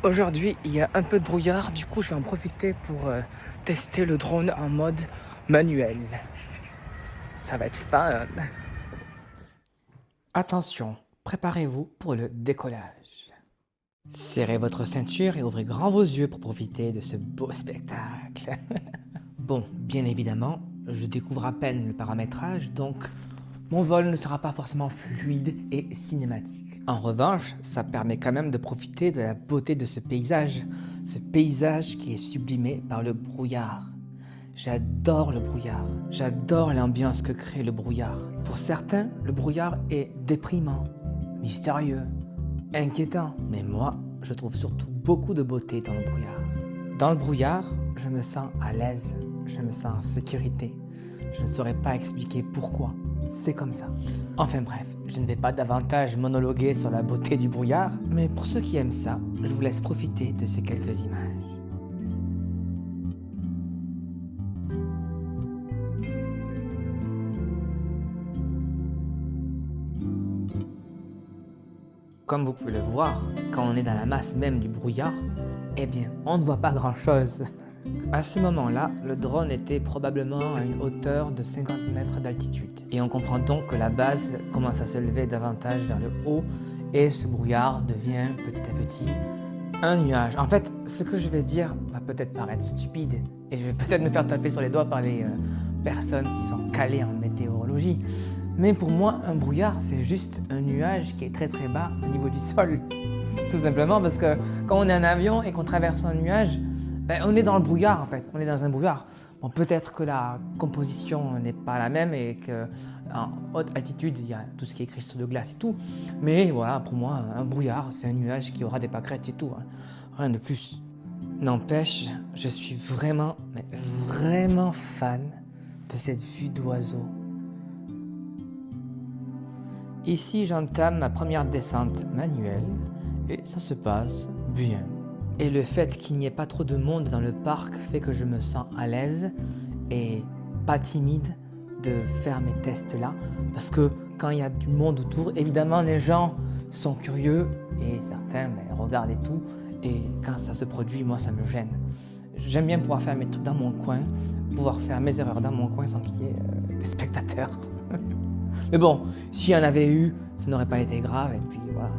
Aujourd'hui, il y a un peu de brouillard, du coup je vais en profiter pour tester le drone en mode manuel. Ça va être fun. Attention, préparez-vous pour le décollage. Serrez votre ceinture et ouvrez grand vos yeux pour profiter de ce beau spectacle. Bon, bien évidemment, je découvre à peine le paramétrage, donc mon vol ne sera pas forcément fluide et cinématique. En revanche, ça permet quand même de profiter de la beauté de ce paysage qui est sublimé par le brouillard. J'adore le brouillard, j'adore l'ambiance que crée le brouillard. Pour certains, le brouillard est déprimant, mystérieux, inquiétant, mais moi, je trouve surtout beaucoup de beauté dans le brouillard. Dans le brouillard, je me sens à l'aise, je me sens en sécurité. Je ne saurais pas expliquer pourquoi. C'est comme ça. Enfin bref, je ne vais pas davantage monologuer sur la beauté du brouillard, mais pour ceux qui aiment ça, je vous laisse profiter de ces quelques images. Comme vous pouvez le voir, quand on est dans la masse même du brouillard, eh bien, on ne voit pas grand-chose. À ce moment-là, le drone était probablement à une hauteur de 50 mètres d'altitude. Et on comprend donc que la base commence à s'élever davantage vers le haut et ce brouillard devient petit à petit un nuage. En fait, ce que je vais dire va peut-être paraître stupide et je vais peut-être me faire taper sur les doigts par les personnes qui sont calées en météorologie. Mais pour moi, un brouillard, c'est juste un nuage qui est très très bas au niveau du sol. Tout simplement parce que quand on est en avion et qu'on traverse un nuage, on est dans le brouillard en fait, on est dans un brouillard. Bon, peut-être que la composition n'est pas la même et qu'en haute altitude, il y a tout ce qui est cristaux de glace et tout. Mais voilà, pour moi, un brouillard, c'est un nuage qui aura des pâquerettes et tout, hein. Rien de plus. N'empêche, je suis vraiment, mais vraiment fan de cette vue d'oiseau. Ici, j'entame ma première descente manuelle et ça se passe bien. Et le fait qu'il n'y ait pas trop de monde dans le parc fait que je me sens à l'aise et pas timide de faire mes tests là. Parce que quand il y a du monde autour, évidemment les gens sont curieux et certains regardent et tout. Et quand ça se produit, moi ça me gêne. J'aime bien pouvoir faire mes trucs dans mon coin, pouvoir faire mes erreurs dans mon coin sans qu'il y ait des spectateurs. Mais bon, s'il y en avait eu, ça n'aurait pas été grave et puis voilà.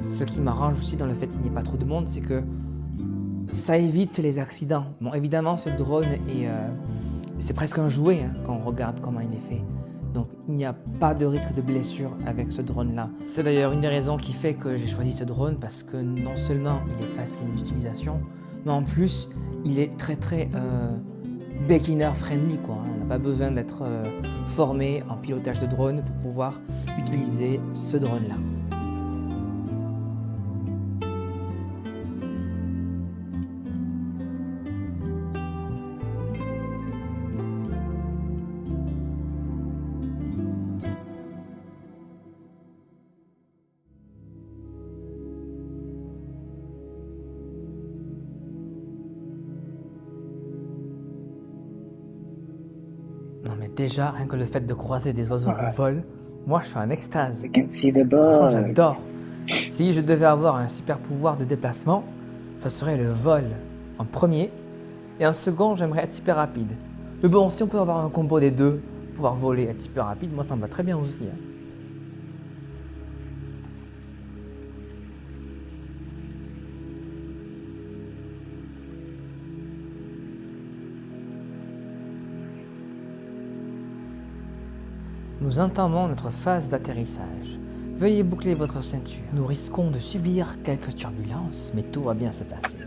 Ce qui m'arrange aussi dans le fait qu'il n'y ait pas trop de monde, c'est que ça évite les accidents. Bon, évidemment, ce drone c'est presque un jouet hein, quand on regarde comment il est fait. Donc, il n'y a pas de risque de blessure avec ce drone-là. C'est d'ailleurs une des raisons qui fait que j'ai choisi ce drone parce que non seulement il est facile d'utilisation, mais en plus, il est très très beginner friendly, quoi. On n'a pas besoin d'être formé en pilotage de drone pour pouvoir utiliser ce drone-là. Non mais déjà, rien que le fait de croiser des oiseaux en vol, moi je suis en extase. Franchement, j'adore. Si je devais avoir un super pouvoir de déplacement, ça serait le vol en premier. Et en second, j'aimerais être super rapide. Mais bon, si on peut avoir un combo des deux, pouvoir voler et être super rapide, moi ça me va très bien aussi, hein. Nous entamons notre phase d'atterrissage. Veuillez boucler votre ceinture. Nous risquons de subir quelques turbulences, mais tout va bien se passer.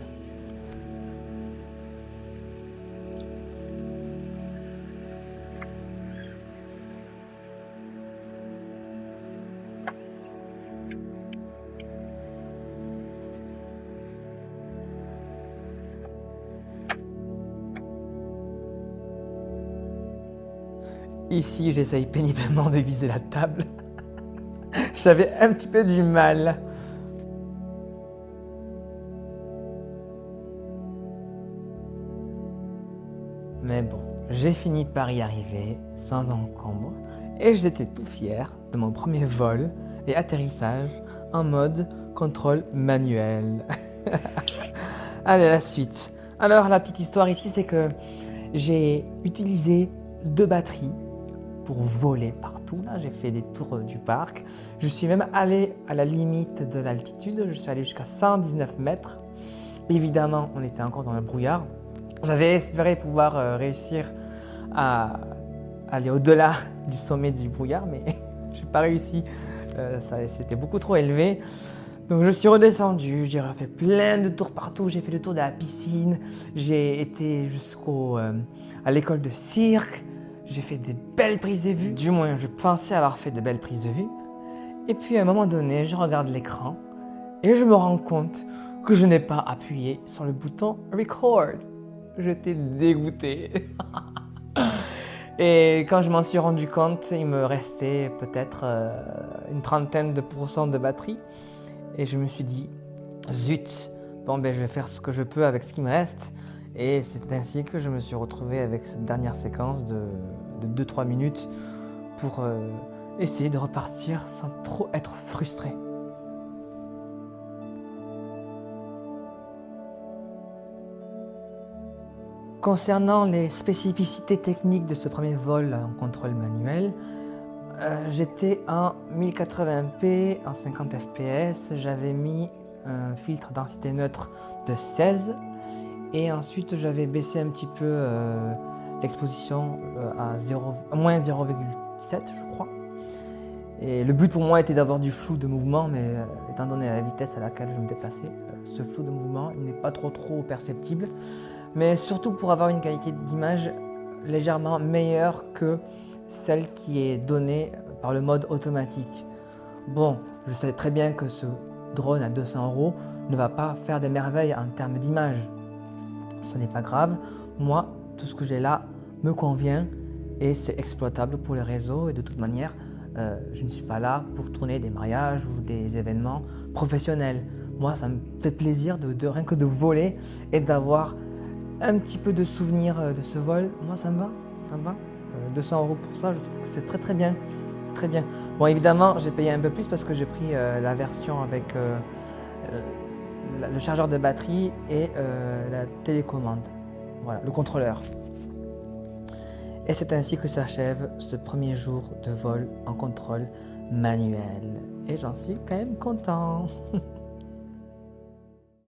Ici, j'essaye péniblement de viser la table. J'avais un petit peu du mal. Mais bon, j'ai fini par y arriver sans encombre et j'étais tout fier de mon premier vol et atterrissage en mode contrôle manuel. Allez, la suite. Alors, la petite histoire ici, c'est que j'ai utilisé 2 batteries pour voler partout. Là, j'ai fait des tours du parc. Je suis même allé à la limite de l'altitude. Je suis allé jusqu'à 119 mètres. Évidemment, on était encore dans le brouillard. J'avais espéré pouvoir réussir à aller au-delà du sommet du brouillard, mais j'ai pas réussi. C'était beaucoup trop élevé. Donc je suis redescendu, j'ai refait plein de tours partout, j'ai fait le tour de la piscine, j'ai été à l'école de cirque, j'ai fait des belles prises de vue, du moins je pensais avoir fait de belles prises de vue. Et puis à un moment donné, je regarde l'écran et je me rends compte que je n'ai pas appuyé sur le bouton record. J'étais dégoûté. Et quand je m'en suis rendu compte, il me restait peut-être une trentaine de pourcents de batterie. Et je me suis dit, zut, bon ben je vais faire ce que je peux avec ce qui me reste. Et c'est ainsi que je me suis retrouvé avec cette dernière séquence de 2-3 minutes pour essayer de repartir sans trop être frustré. Concernant les spécificités techniques de ce premier vol en contrôle manuel, j'étais en 1080p, en 50 fps, j'avais mis un filtre densité neutre de 16 et ensuite j'avais baissé un petit peu l'exposition à moins 0,7 je crois. Et le but pour moi était d'avoir du flou de mouvement, mais étant donné la vitesse à laquelle je me déplaçais, ce flou de mouvement il n'est pas trop perceptible, mais surtout pour avoir une qualité d'image légèrement meilleure que celle qui est donnée par le mode automatique. Bon, je sais très bien que ce drone à 200 € ne va pas faire des merveilles en termes d'image. Ce n'est pas grave, moi, tout ce que j'ai là me convient et c'est exploitable pour les réseaux et de toute manière, je ne suis pas là pour tourner des mariages ou des événements professionnels. Moi, ça me fait plaisir rien que de voler et d'avoir un petit peu de souvenir de ce vol. Moi, ça me va. 200 € pour ça, je trouve que c'est très bien. C'est très bien. Bon, évidemment, j'ai payé un peu plus parce que j'ai pris la version avec le chargeur de batterie et la télécommande. Voilà, le contrôleur. Et c'est ainsi que s'achève ce premier jour de vol en contrôle manuel. Et j'en suis quand même content.